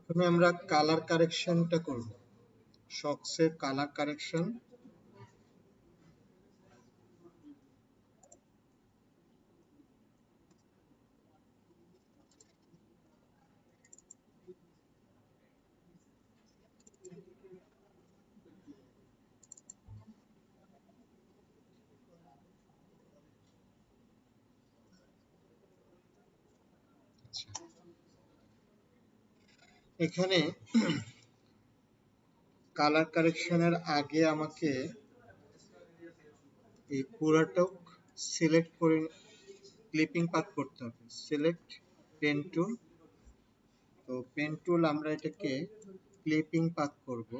প্রথমে আমরা কালার কারেকশনটা করব। শক্সের কালার কারেকশন। এখানে কালার কারেকশনের আগে আমাকে এই পুরাটা সিলেক্ট করে ক্লিপিং পাথ করতে হবে। Select pen tool. তো পেন টুল আমরা এটাকে ক্লিপিং পাথ করব।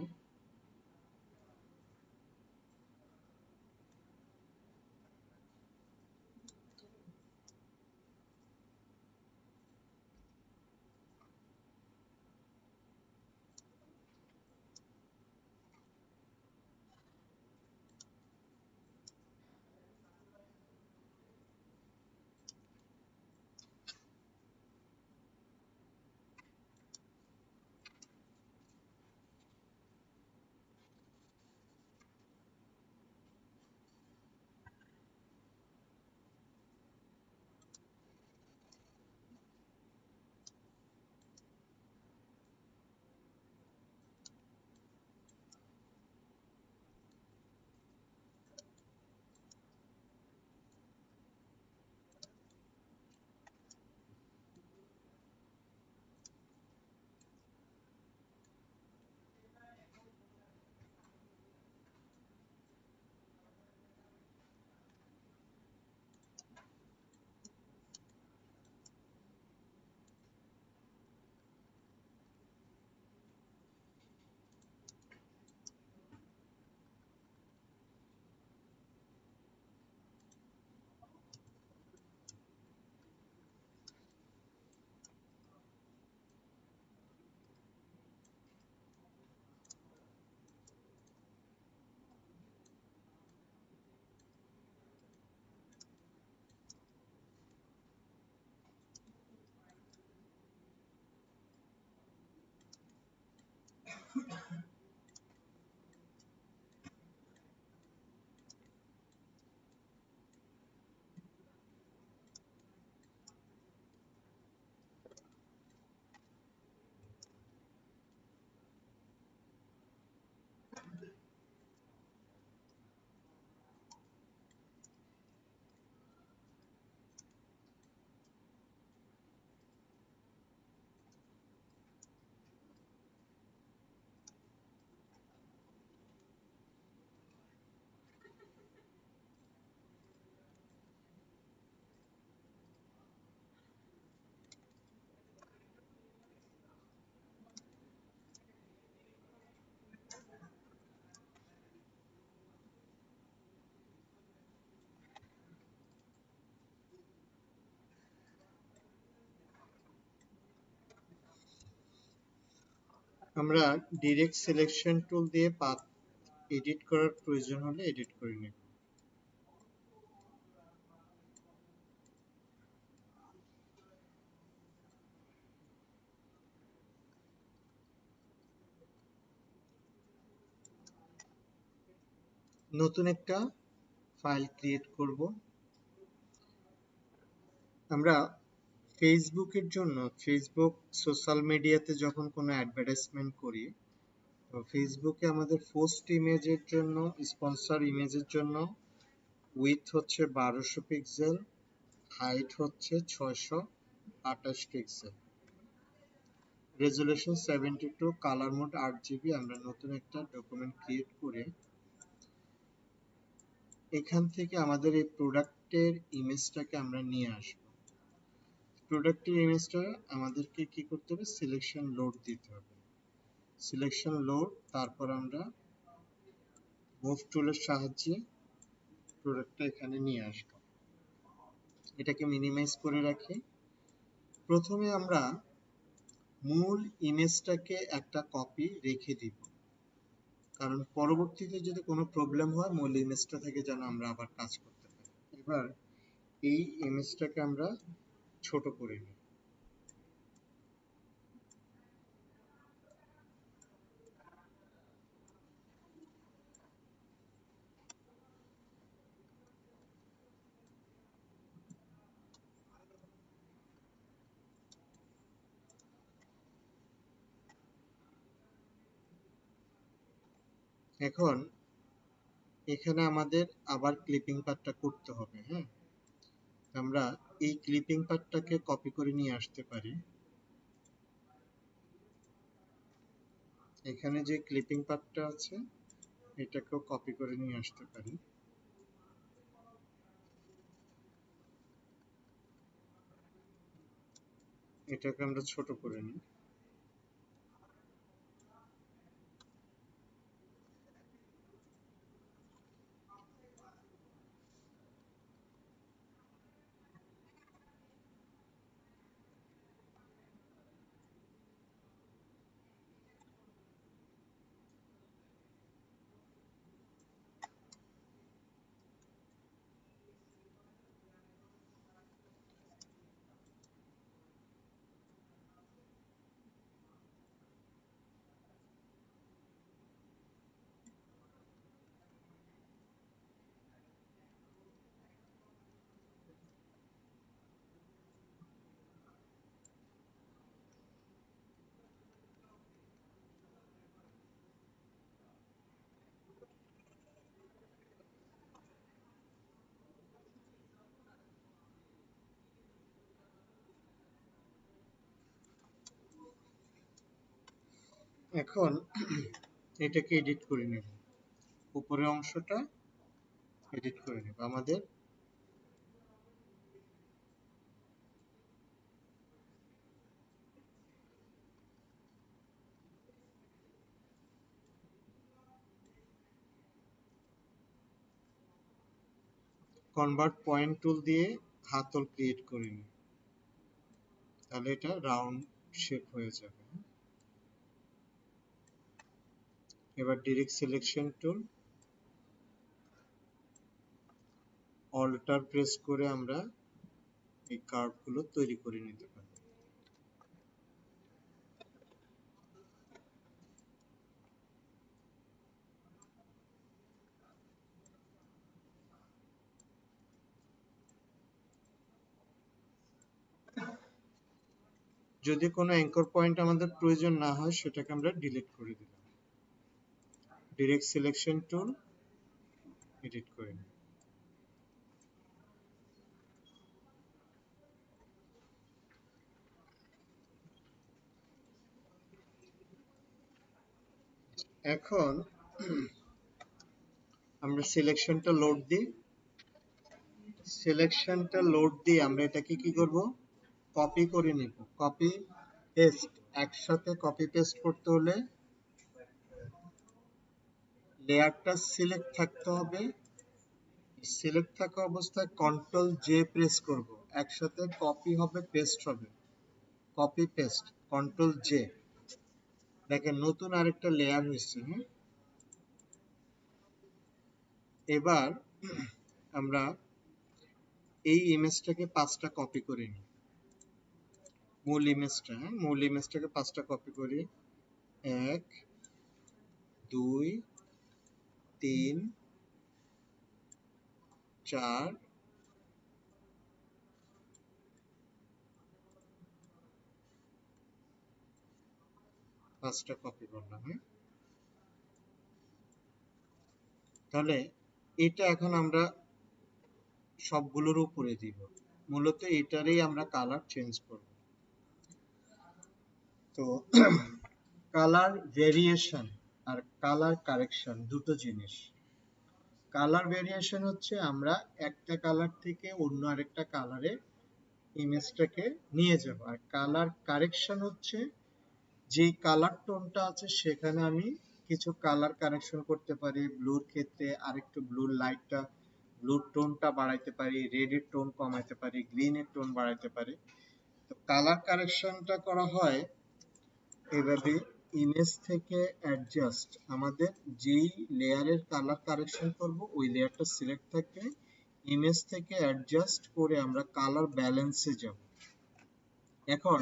আমরা ডিরেক্ট সিলেকশন টুল দিয়ে পাথ এডিট করার প্রয়োজন হলে এডিট করে নেব। নতুন একটা ফাইল ক্রিয়েট করব। আমরা ফেসবুকের জন্য, ফেসবুক সোশ্যাল মিডিয়াতে যখন কোনো অ্যাডভার্টাইজমেন্ট করি, তো ফেসবুকে আমাদের পোস্ট ইমেজের জন্য, স্পন্সর ইমেজের জন্য উইথ হচ্ছে 1200 পিক্সেল, হাইট হচ্ছে 628 pixel, resolution 72, colour mode 8 GB। আমরা নতুন একটা ডকুমেন্ট ক্রিয়েট করে এখান থেকে আমাদের এই প্রোডাক্টের ইমেজটাকে আমরা নিয়ে আসব। প্রোডাক্টের ইমেজটা আমাদেরকে কি করতে হবে? সিলেকশন লোড দিতে হবে। সিলেকশন লোড, তারপর আমরা মুভ টুলের সাহায্যে প্রোডাক্টটা এখানে নিয়ে আসব। এটাকে মিনিমাইজ করে রাখি। প্রথমে আমরা মূল ইমেজটাকে একটা কপি রেখে দিব, কারণ পরবর্তীতে যদি কোনো প্রবলেম হয় মূল ইমেজটা থেকে যেন আমরা আবার কাজ করতে পারি। এবার এই ইমেজটাকে আমরা ছোট করে নিই। এখন এখানে আমাদের আবার ক্লিপিং পার্টটা করতে হবে। হ্যাঁ, আমরা এই ক্লিপিং পার্টটাকে কপি করে নিয়ে আসতে পারি। এখানে যে ক্লিপিং পার্টটা আছে এটাকেও কপি করে নিয়ে আসতে পারি। এটাকে আমরা ছোট করে নিই। এখন এটাকে এডিট করে নেব, উপরের অংশটা এডিট করে নেব। আমাদের কনভার্ট পয়েন্ট টুল দিয়ে হাতল ক্রিয়েট করে নিই, তাহলে এটা রাউন্ড শেপ হয়ে যাবে। এবার direct selection tool, alter press করে আমরা এই কার্ভগুলো তৈরি করে নিতে পারি। যদি কোনো অ্যাঙ্কর পয়েন্ট আমাদের প্রয়োজন না হয় সেটাকে আমরা ডিলিট করে দিলাম। ডিরেক্ট সিলেকশন টুল, এডিট করে নিই। এখন আমরা সিলেকশনটা লোড দিই। সিলেকশনটা লোড দিয়ে আমরা এটাকে কি করব, কপি করে নিব। কপি পেস্ট একসাথে কপি পেস্ট করতে হলে লেয়ারটা সিলেক্ট থাকতে হবে। সিলেক্ট থাকা অবস্থায় কন্ট্রোল জে প্রেস করব, একসাথে কপি হবে পেস্ট হবে। কপি পেস্ট কন্ট্রোল জে, দেখেন নতুন আরেকটা লেয়ার হয়েছে। হ্যাঁ, এবার আমরা এই ইমেজটাকে 5টা কপি করে নিই। মূল ইমেজটা, হ্যাঁ, মূল ইমেজটাকে 5টা কপি করি। 1 2 3 4 5টা কপি করলাম। হ্যাঁ, তাহলে এটা এখন আমরা সবগুলোর উপরে দিব। মূলত এটারই আমরা কালার চেঞ্জ করব। তো কালার ভেরিয়েশন আর কালার কারেকশন দুটো জিনিস। কালার ভেরিয়েশন হচ্ছে আমরা একটা কালার থেকে অন্য আরেকটা কালারে ইমেজটাকে নিয়ে যাব, আর কালার কারেকশন হচ্ছে যে কালার টোনটা আছে সেখানে আমি কিছু কালার কারেকশন করতে পারি। ব্লুর ক্ষেত্রে আরেকটু ব্লুর লাইটটা, ব্লুর টোনটা বাড়াইতে পারি, রেডের টোন কমাইতে পারি, গ্রিনের টোন বাড়াইতে পারি। তো কালার কারেকশনটা করা হয় এভাবে, ইমেজ থেকে অ্যাডজাস্ট, আমাদের যেই লেয়ারের কালার কারেকশন করব ওই লেয়ারটা সিলেক্ট থাকবে, ইমেজ থেকে অ্যাডজাস্ট করে আমরা কালার ব্যালেন্সে যাব। এখন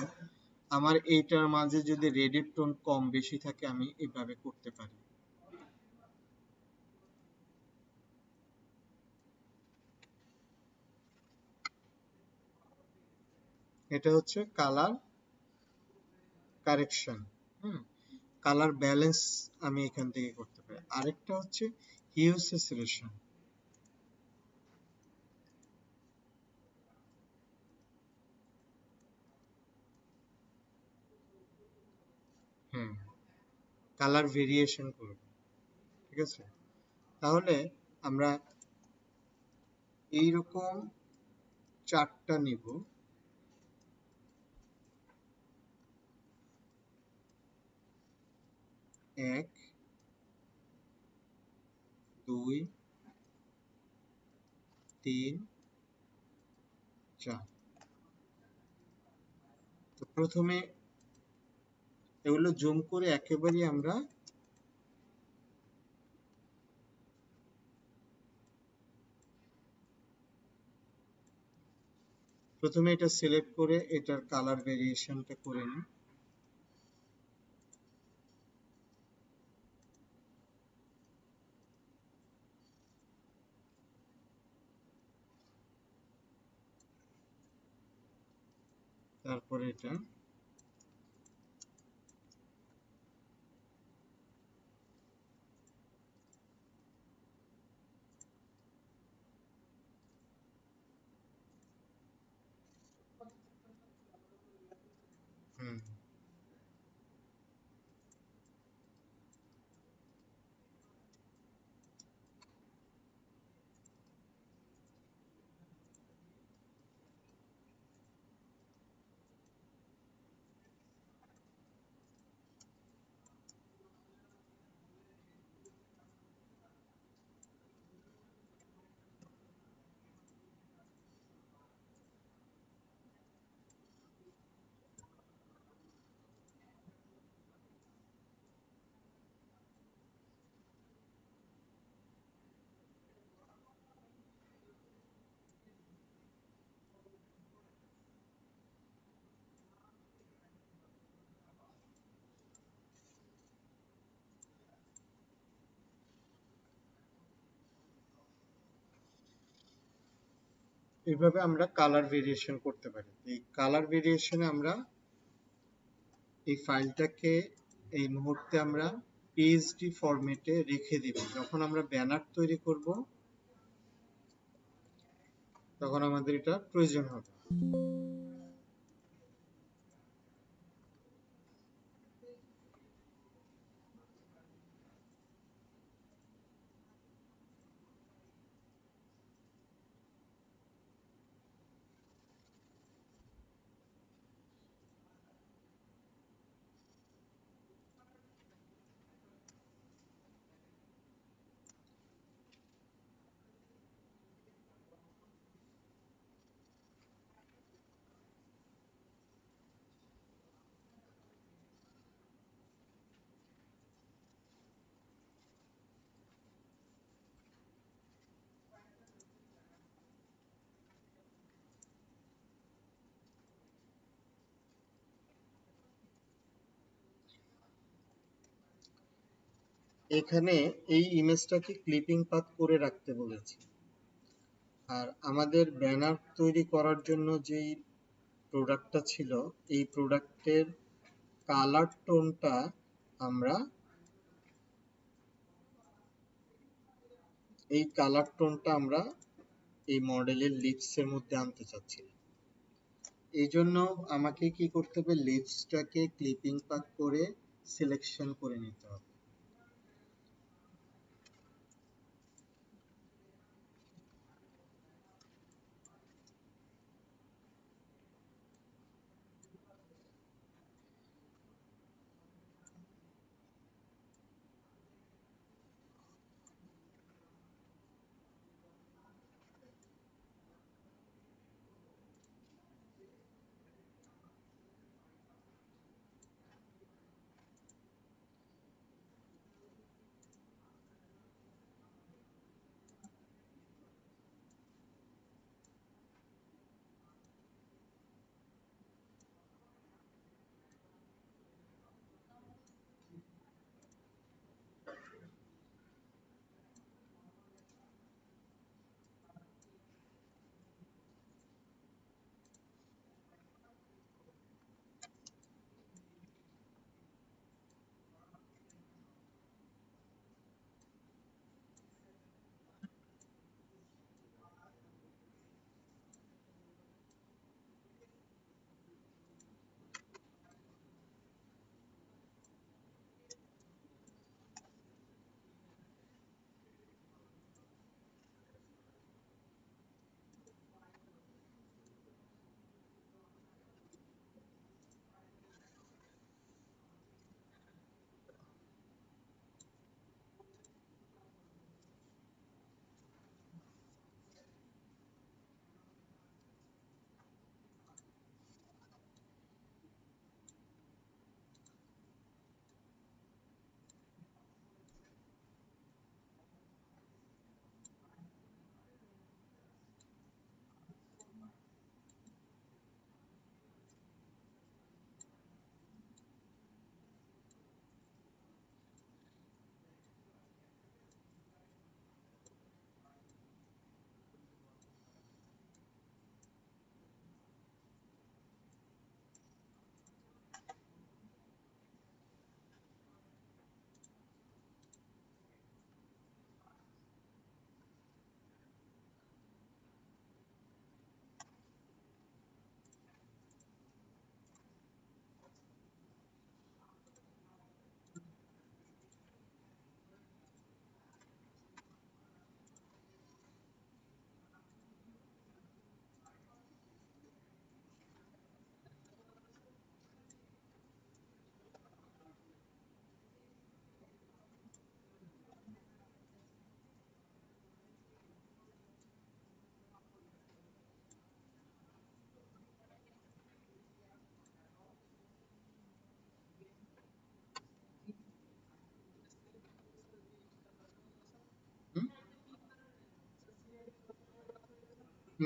আমার এইটার মাঝে যদি রেডের টোন কম বেশি থাকে আমি এভাবে করতে পারি। এটা হচ্ছে কালার কারেকশন। হুম, কালার ব্যালেন্স আমি এখান থেকে করতে পারি। আরেকটা হচ্ছে হিউ স্যাচুরেশন। হুম, কালার ভেরিয়েশন করব, ঠিক আছে। তাহলে আমরা এইরকম চারটা নিব। 1, 2, 3, 4। তো প্রথমে এগুলো জুম করে একেবারেই আমরা প্রথমে এটা সিলেক্ট করে এটার কালার ভেরিয়েশনটা করে নিই। তারপরে এটা হুম, এইভাবে আমরা কালার ভেরিয়েশন করতে পারি। এই কালার ভেরিয়েশনে আমরা এই ফাইলটাকে এই মুহূর্তে আমরা পিএসডি ফরম্যাটে রেখে দিব। যখন আমরা ব্যানার তৈরি করব তখন আমাদের এটা প্রয়োজন হবে। এখানে এই ইমেজটাকে ক্লিপিং পাথ করে রাখতে বলেছি। আর আমাদের ব্যানার তৈরি করার জন্য যেই প্রোডাক্টটা ছিল, এই প্রোডাক্টের কালার টোনটা আমরা এই মডেলের লিপসের মধ্যে আনতে চাচ্ছি। এই জন্য আমাকে কি করতে হবে, লিপসটাকে ক্লিপিং পাথ করে সিলেকশন করে নিতে হবে।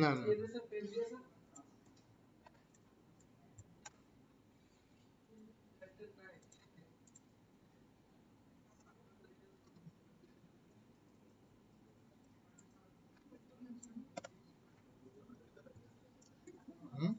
না না হুম,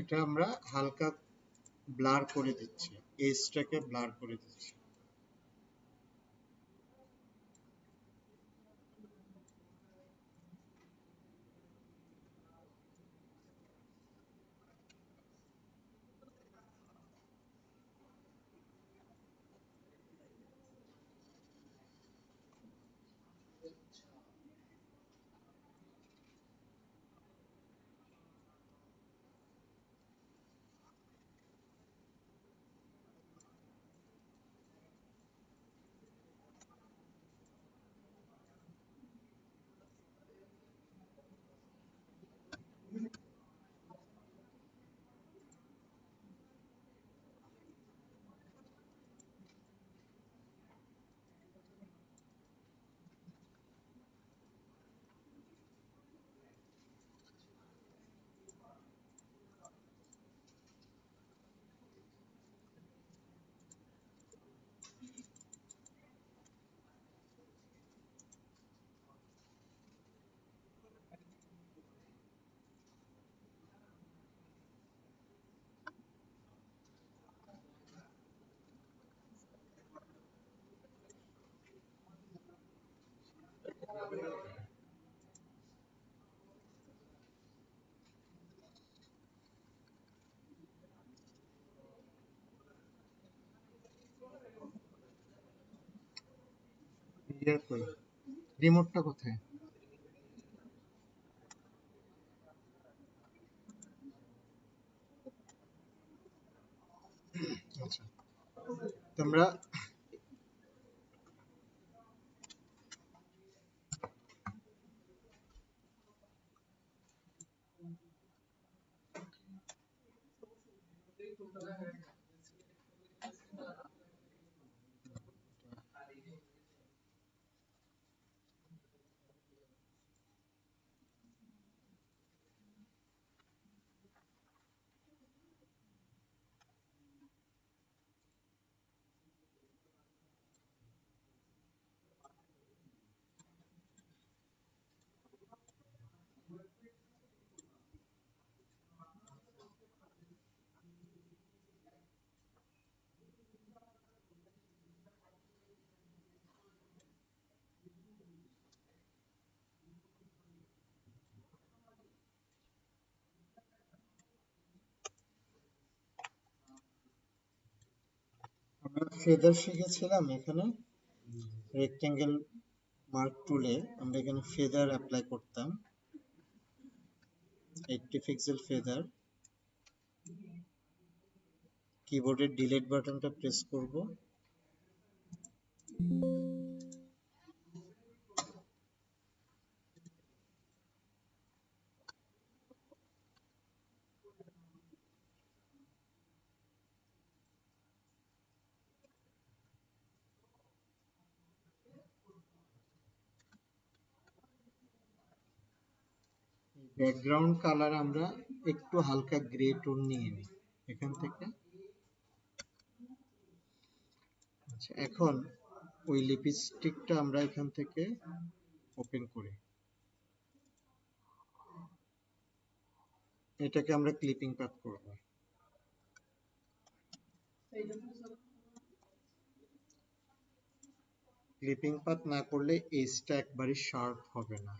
এটা আমরা হালকা ব্লার করে দিচ্ছি, এজটাকে ব্লার করে দিচ্ছি। ইয়ে কই, রিমোটটা কোথায়? আচ্ছা, তোমরা আমরা ফেদার শিখেছিলাম এখানে, রেক্টেঙ্গেল মার্ক টুলে আমরা এখানে ফেদার অ্যাপ্লাই করতাম, 80 পিক্সেল ফেদার। কিবোর্ডের ডিলিট বাটনটা প্রেস করব, ব্যাকগ্রাউন্ড কালার আমরা একটু হালকা গ্রে টোন নিয়ে নিই এখান থেকে। আচ্ছা, এখন ওই লিপস্টিকটা আমরা এখান থেকে ওপেন করি, এটাকে আমরা ক্লিপিং পাথ করব। ক্লিপিং পাথ না করলে এজটা একবারে শার্প হবে না।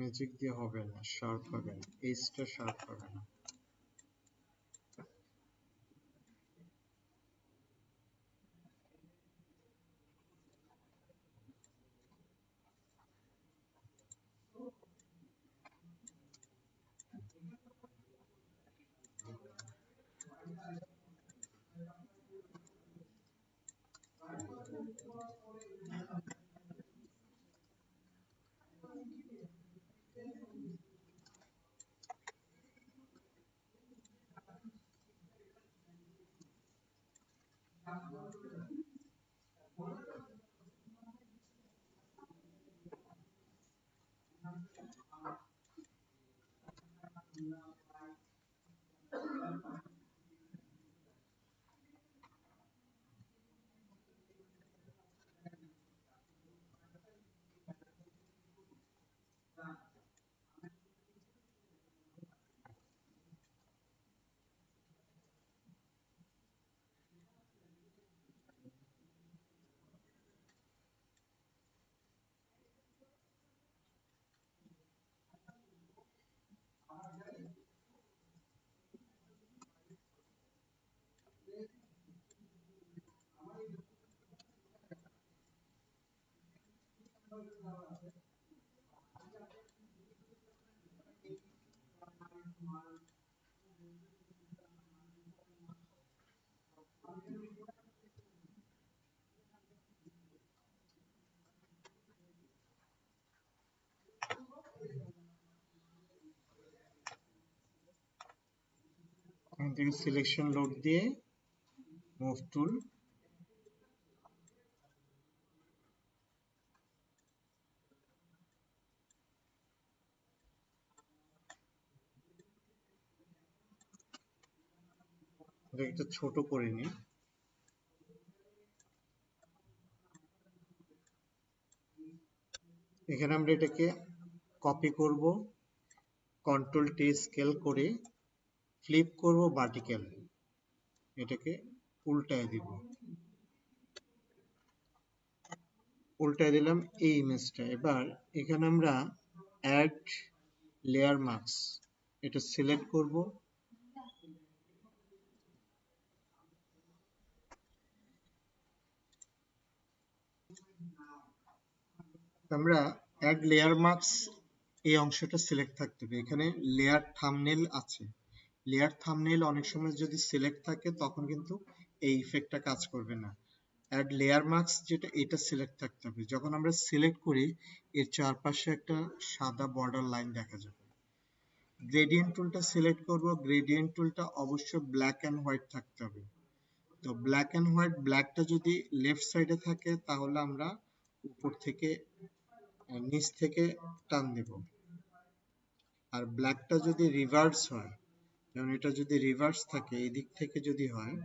ম্যাজিক দিয়ে হবে না, শার্প হবে না, এইচটা শার্প হবে না। এখান থেকে সিলেকশন লোড দিয়ে মুভ টুল, একটু ছোট করে নিই। এখানে আমরা এটাকে কপি করব, কন্ট্রোল টি স্কেল করে ফ্লিপ করব ভার্টিক্যাল, এটাকে উল্টায় দিব, উল্টায় দিলাম এই ইমেজটা। এবার এখানে আমরা অ্যাড লেয়ার মাস্ক, এটা সিলেক্ট করব, আমরা অ্যাড লেয়ার মাস্ক এই অংশটা সিলেক্ট থাকতে হবে। এখানে লেয়ার থাম্বনেল আছে, লেয়ার থাম্বনেল অনেক সময় যদি সিলেক্ট থাকে তখন কিন্তু এই ইফেক্টটা কাজ করবে না। অ্যাড লেয়ার মাস্ক যেটা, এটা সিলেক্ট থাকতে হবে। যখন আমরা সিলেক্ট করি এর চারপাশে একটা সাদা বর্ডার লাইন দেখা যাবে। গ্রেডিয়েন্ট টুলটা সিলেক্ট করব, গ্রেডিয়েন্ট টুলটা অবশ্যই ব্ল্যাক অ্যান্ড হোয়াইট থাকতে হবে। তো ব্ল্যাক অ্যান্ড হোয়াইট, ব্ল্যাকটা যদি লেফট সাইডে থাকে তাহলে আমরা উপর থেকে নিচ থেকে টান দেব, আর ব্ল্যাকটা যদি রিভার্স হয়, যেমন এটা যদি রিভার্স থাকে এদিক থেকে যদি হয়,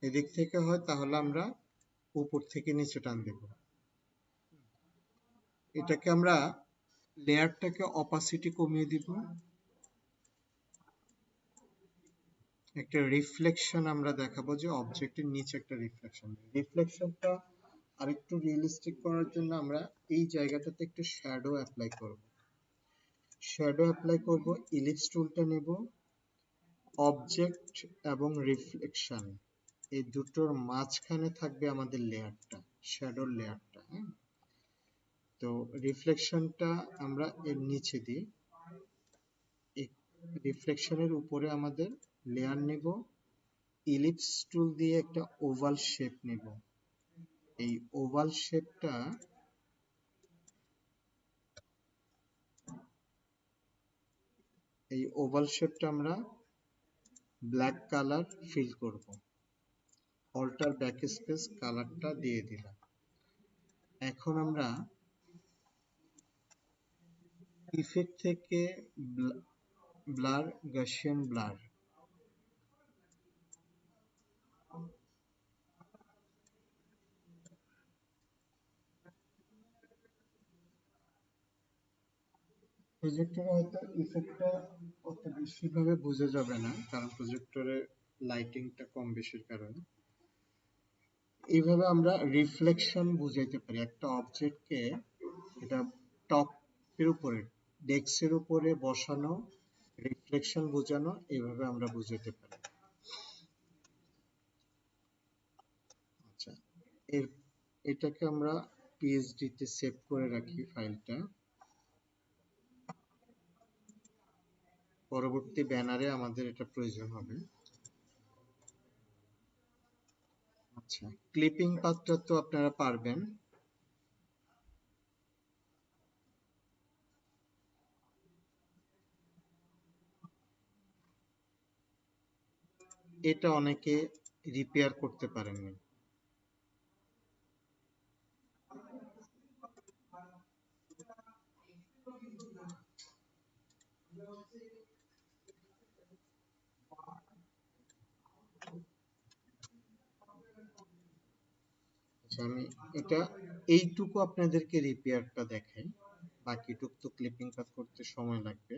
এদিক থেকে হয় তাহলে আমরা উপর থেকে নিচে টান দেব। এটাকে আমরা লেয়ারটাকে অপাসিটি কমিয়ে দিব, একটা রিফ্লেকশন আমরা দেখাবো যে অবজেক্টের নিচে একটা রিফ্লেকশন। রিফ্লেকশনটা আরেকটু রিয়েলিস্টিক করার জন্য আমরা এই জায়গাটাতে একটু শ্যাডো অ্যাপ্লাই করব। শ্যাডো অ্যাপ্লাই করব, ইলিপস টুলটা নেব, অবজেক্ট এবং রিফ্লেকশন এই দুটোর মাঝখানে থাকবে আমাদের লেয়ারটা, শ্যাডোর লেয়ারটা। হ্যাঁ, তো রিফ্লেকশনটা আমরা এর নিচে দিই, রিফ্লেকশনের উপরে আমাদের লেয়ার নেব, ইলিপস টুল দিয়ে একটা ওভাল শেপ নেব। এই ওভাল শেপটা আমরা ব্ল্যাক কালার ফিল করব, অল্টার ব্যাকস্পেস কালারটা দিয়ে দিলাম। এখন আমরা ইফেক্ট থেকে ব্লার, গাসিয়ান ব্লার, প্রজেক্টরে হয়তো ইফেক্টটা অত বেশিভাবে বোঝা যাবে না, কারণ প্রজেক্টরে লাইটিংটা কম বেশির কারণে। এইভাবে আমরা রিফ্লেকশন বুঝাইতে পারি একটা অবজেক্টকে। এটা টপের উপরে, ডেস্কের উপরে বসানো, রিফ্লেকশন বোঝানো, এইভাবে আমরা বুঝাতে পারি। আচ্ছা, এটাকে আমরা পিএইচডি তে সেভ করে রাখি ফাইলটা। পরবর্তী ব্যানারে আমাদের এটা প্রয়োজন হবে। আচ্ছা, ক্লিপিং পাথটা তো আপনারা পারবেন। এটা অনেকে রিপেয়ার করতে পারেননি। আচ্ছা, আমি এটা এইটুকু আপনাদেরকে রিপেয়ারটা দেখাই, বাকিটুকু তো ক্লিপিং পাথ করতে সময় লাগবে।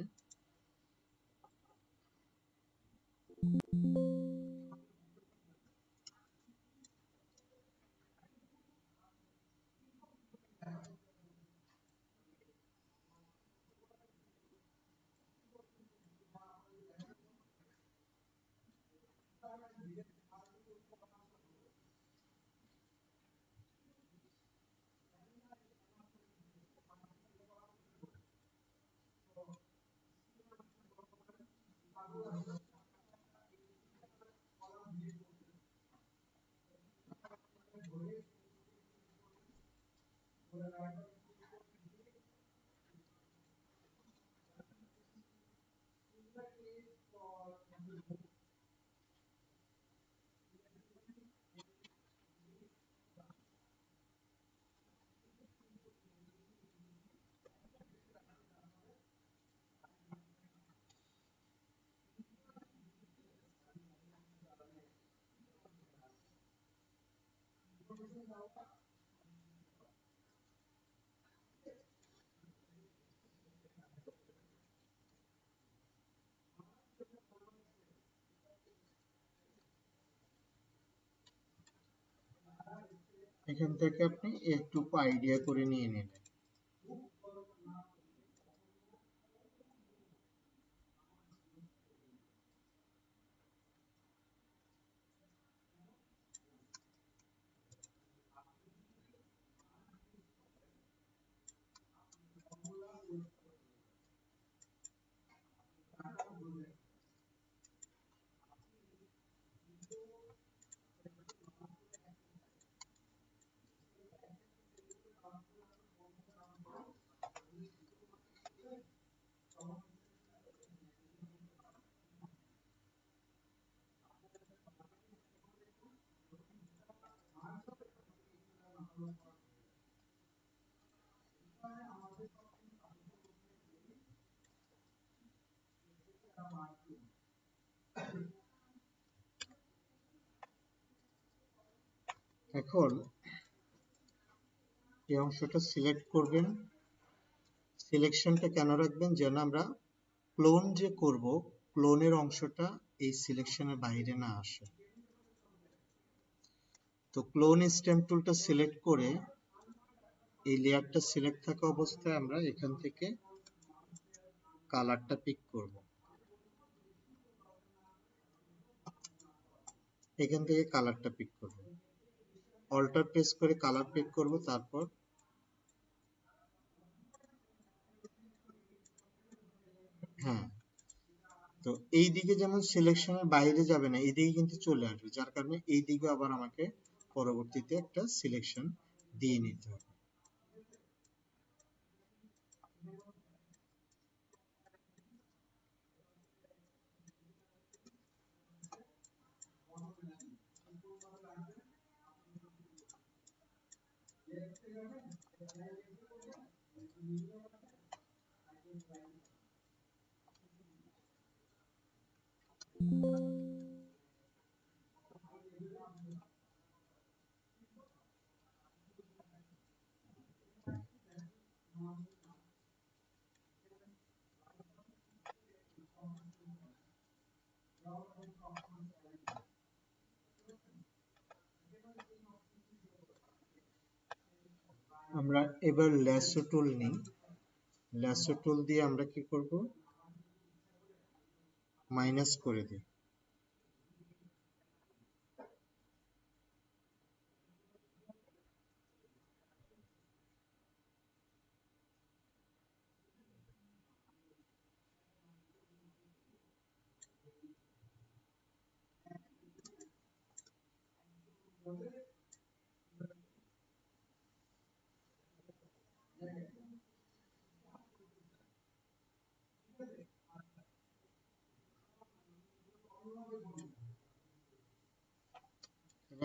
এখান থেকে আপনি একটু আইডিয়া করে নিয়ে নেবেন। এখন এই অংশটা সিলেক্ট করবেন। সিলেকশনটা কেন রাখবেন? যেন আমরা ক্লোন যে করব, ক্লোনের অংশটা এই সিলেকশনের বাইরে না আসে। তো ক্লোন স্ট্যাম্প টুলটা সিলেক্ট করে এই লেয়ারটা সিলেক্ট থাকা অবস্থায় আমরা এখান থেকে কালারটা পিক করব। এখান থেকে কালারটা পিক করব, অল্টার প্রেস করে কালার পিক করব। তারপর হ্যাঁ, তো এই দিকে যেমন সিলেকশনের বাইরে যাবে না, এই দিকে কিন্তু চলে আসবে, যার কারণে এই দিকে আবার আমাকে পরবর্তীতে একটা সিলেকশন দিয়ে নিতে হবে। আমরা এবার ল্যাসো টুল নিই। ল্যাসো টুল দিয়ে আমরা কি করব, মাইনাস করে দিই।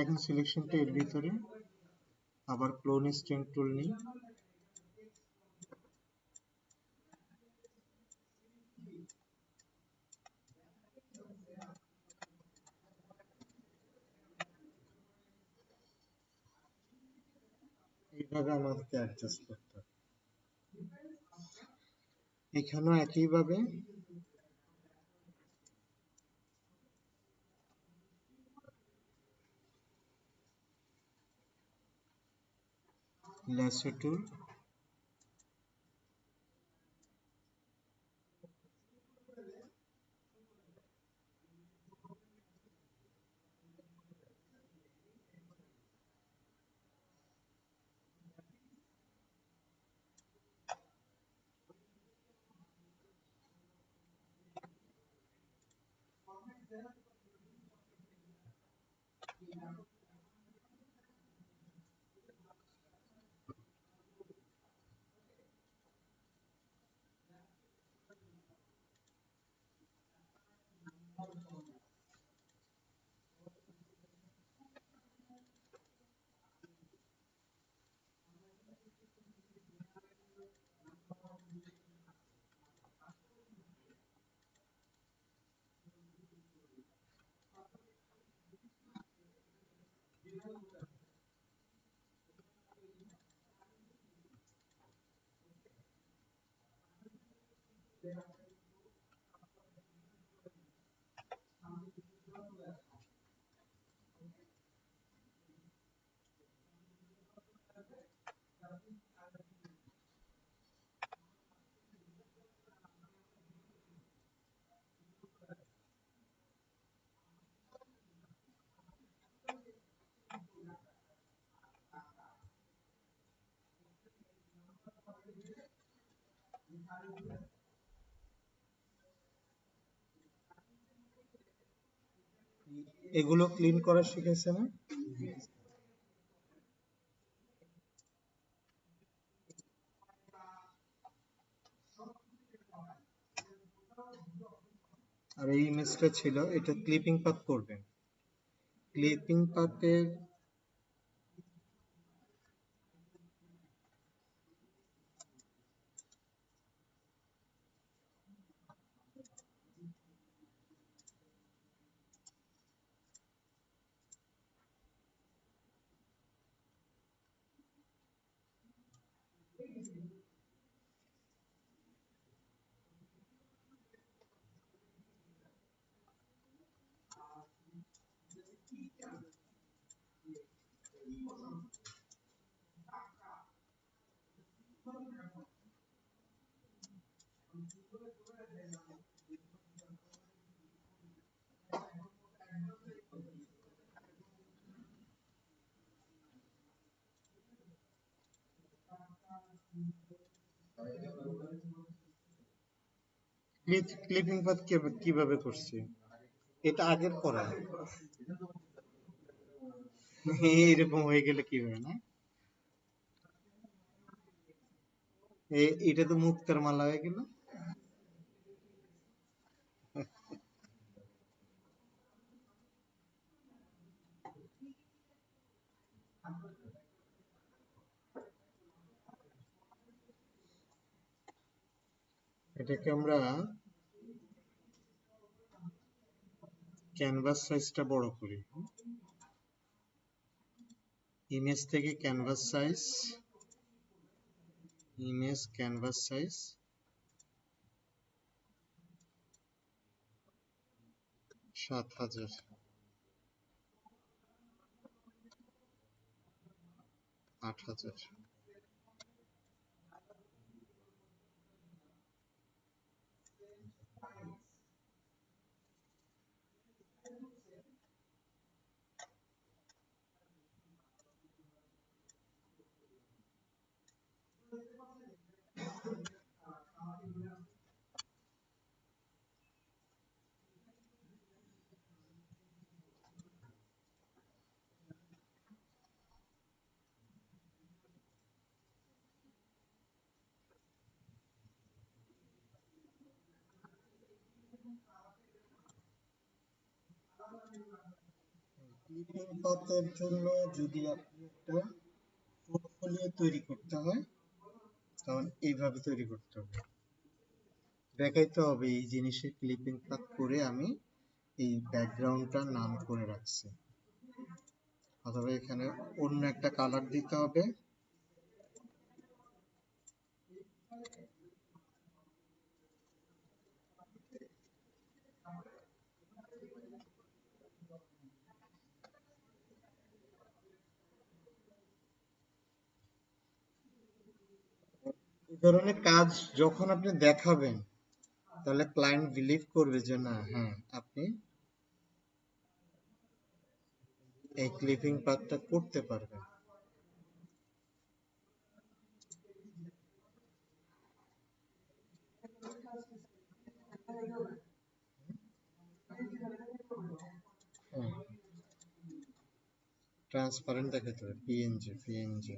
এখন সিলেকশনটা এর ভিতরে, আবার ক্লোন স্ট্রিং টুল নিই। এইভাবে আমাদেরকে অ্যাডজাস্ট করতে হবে। এখানেও একইভাবে ল্যাসো টুল, এগুলো ক্লিন করা শিখেছে না? আর এই ইমেজটা ছিল, এটা ক্লিপিং পাথ করবেন। ক্লিপিং পাথের ক্লিপিং পাথ কিভাবে করছি, এটা আগের করা। এরকম হয়ে গেলে কি হবে না, এটা তো মুক্তার মালা হয়ে গেল। এটাকে আমরা ক্যানভাস সাইজটা বড় করি। ইমেজ থেকে canvas size, image canvas size ৭০০০, ৮০০০। Clipping পাথের জন্য যদি আপনি একটা পোর্টফোলিও তৈরি করতে হয় তখন এইভাবে তৈরি করতে হবে, দেখাইতে হবে এই জিনিসের ক্লিপিং পাথ করে আমি এই ব্যাকগ্রাউন্ডটার নাম করে রাখছি, অথবা এখানে অন্য একটা কালার দিতে হবে। এই ধরনের কাজ যখন আপনি দেখাবেন তাহলে ক্লায়েন্ট বিলিভ করবে যে না, হ্যাঁ আপনি এই ক্লিপিং পাথটা করতে পারবেন। ট্রান্সপারেন্ট দেখাতে হবে, পিএনজি পিএনজি।